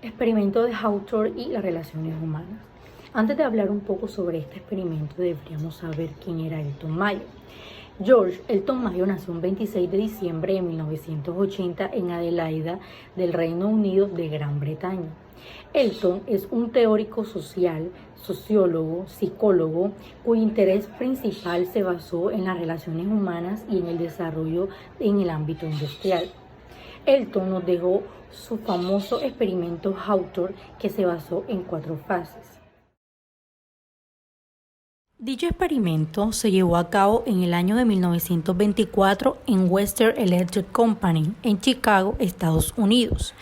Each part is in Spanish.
Experimento de Hawthorne y las relaciones humanas. Antes de hablar un poco sobre este experimento, deberíamos saber quién era Elton Mayo. George Elton Mayo nació el 26 de diciembre de 1980 en Adelaida, del Reino Unido de Gran Bretaña. Elton es un teórico social, sociólogo, psicólogo, cuyo interés principal se basó en las relaciones humanas y en el desarrollo en el ámbito industrial. Elton nos dejó su famoso experimento Hawthorne, que se basó en 4 fases. Dicho experimento se llevó a cabo en el año de 1924 en Western Electric Company, en Chicago, Estados Unidos,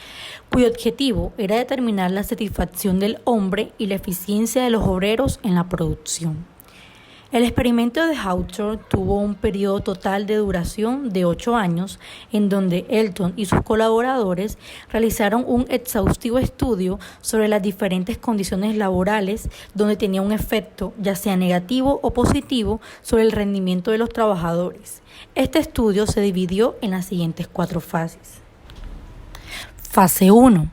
cuyo objetivo era determinar la satisfacción del hombre y la eficiencia de los obreros en la producción. El experimento de Hawthorne tuvo un periodo total de duración de 8 años, en donde Elton y sus colaboradores realizaron un exhaustivo estudio sobre las diferentes condiciones laborales, donde tenía un efecto, ya sea negativo o positivo, sobre el rendimiento de los trabajadores. Este estudio se dividió en las siguientes 4 fases. Fase 1.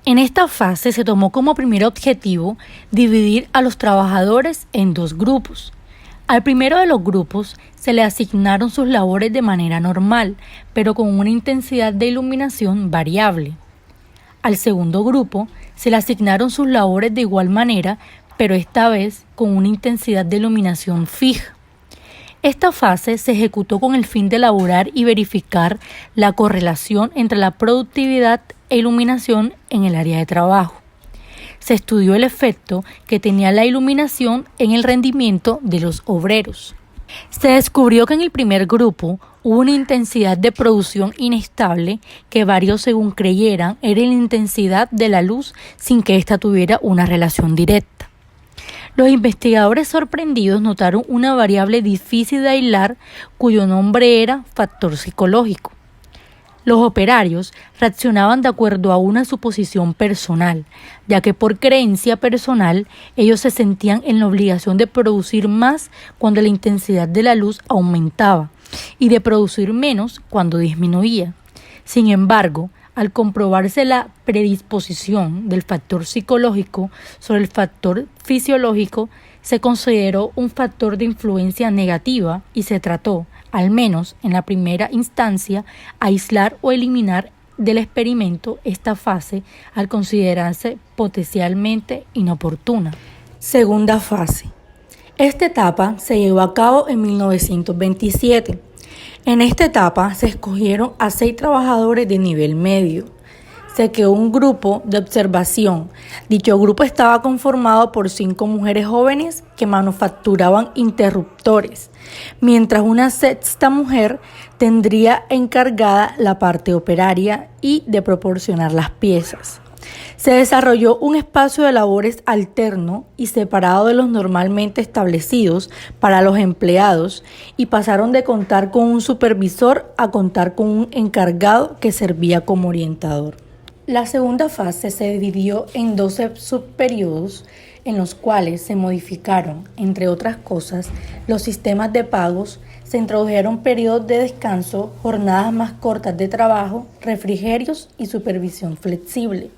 En esta fase se tomó como primer objetivo dividir a los trabajadores en 2 grupos. Al primero de los grupos se le asignaron sus labores de manera normal, pero con una intensidad de iluminación variable. Al segundo grupo se le asignaron sus labores de igual manera, pero esta vez con una intensidad de iluminación fija. Esta fase se ejecutó con el fin de elaborar y verificar la correlación entre la productividad e iluminación en el área de trabajo. Se estudió el efecto que tenía la iluminación en el rendimiento de los obreros. Se descubrió que en el primer grupo hubo una intensidad de producción inestable que varió según creyeran era la intensidad de la luz sin que ésta tuviera una relación directa. Los investigadores sorprendidos notaron una variable difícil de aislar cuyo nombre era factor psicológico. Los operarios reaccionaban de acuerdo a una suposición personal, ya que por creencia personal ellos se sentían en la obligación de producir más cuando la intensidad de la luz aumentaba y de producir menos cuando disminuía. Sin embargo, al comprobarse la predisposición del factor psicológico sobre el factor fisiológico, se consideró un factor de influencia negativa y se trató, al menos en la primera instancia, aislar o eliminar del experimento esta fase al considerarse potencialmente inoportuna. Segunda fase. Esta etapa se llevó a cabo en 1927. En esta etapa se escogieron a 6 trabajadores de nivel medio. Se creó un grupo de observación. Dicho grupo estaba conformado por 5 mujeres jóvenes que manufacturaban interruptores, mientras una 6ª mujer tendría encargada la parte operaria y de proporcionar las piezas. Se desarrolló un espacio de labores alterno y separado de los normalmente establecidos para los empleados y pasaron de contar con un supervisor a contar con un encargado que servía como orientador. La segunda fase se dividió en 12 subperiodos en los cuales se modificaron, entre otras cosas, los sistemas de pagos, se introdujeron periodos de descanso, jornadas más cortas de trabajo, refrigerios y supervisión flexible.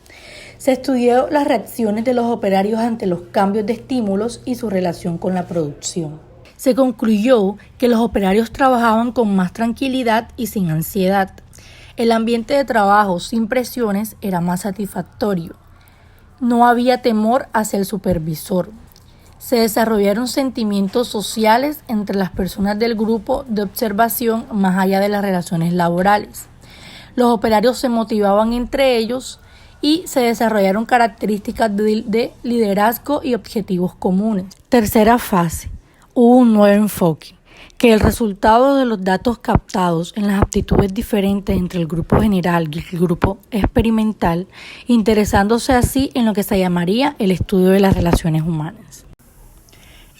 Se estudió las reacciones de los operarios ante los cambios de estímulos y su relación con la producción. Se concluyó que los operarios trabajaban con más tranquilidad y sin ansiedad. El ambiente de trabajo sin presiones era más satisfactorio. No había temor hacia el supervisor. Se desarrollaron sentimientos sociales entre las personas del grupo de observación más allá de las relaciones laborales. Los operarios se motivaban entre ellos y se desarrollaron características de liderazgo y objetivos comunes. Tercera fase. Hubo un nuevo enfoque, que el resultado de los datos captados en las aptitudes diferentes entre el grupo general y el grupo experimental, interesándose así en lo que se llamaría el estudio de las relaciones humanas.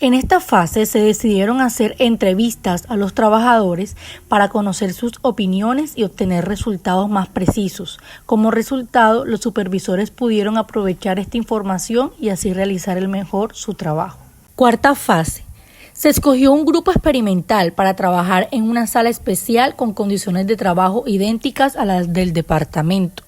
En esta fase se decidieron hacer entrevistas a los trabajadores para conocer sus opiniones y obtener resultados más precisos. Como resultado, los supervisores pudieron aprovechar esta información y así realizar mejor su trabajo. Cuarta fase. Se escogió un grupo experimental para trabajar en una sala especial con condiciones de trabajo idénticas a las del departamento,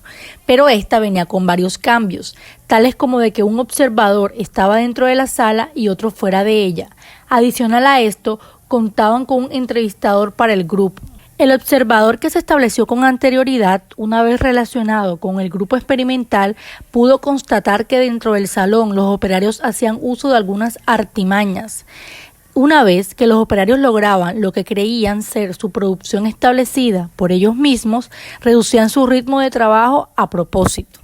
pero esta venía con varios cambios, tales como de que un observador estaba dentro de la sala y otro fuera de ella. Adicional a esto, contaban con un entrevistador para el grupo. El observador, que se estableció con anterioridad, una vez relacionado con el grupo experimental, pudo constatar que dentro del salón los operarios hacían uso de algunas artimañas. Una vez que los operarios lograban lo que creían ser su producción establecida por ellos mismos, reducían su ritmo de trabajo a propósito.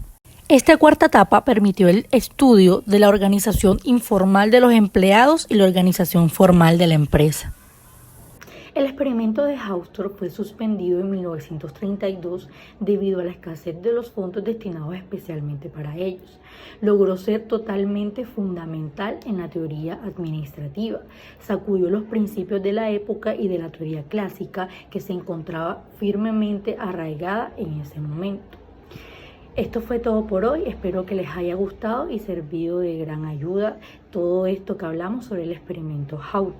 Esta cuarta etapa permitió el estudio de la organización informal de los empleados y la organización formal de la empresa. El experimento de Hausdorff fue suspendido en 1932 debido a la escasez de los fondos destinados especialmente para ellos. Logró ser totalmente fundamental en la teoría administrativa. Sacudió los principios de la época y de la teoría clásica que se encontraba firmemente arraigada en ese momento. Esto fue todo por hoy. Espero que les haya gustado y servido de gran ayuda todo esto que hablamos sobre el experimento Hausdorff.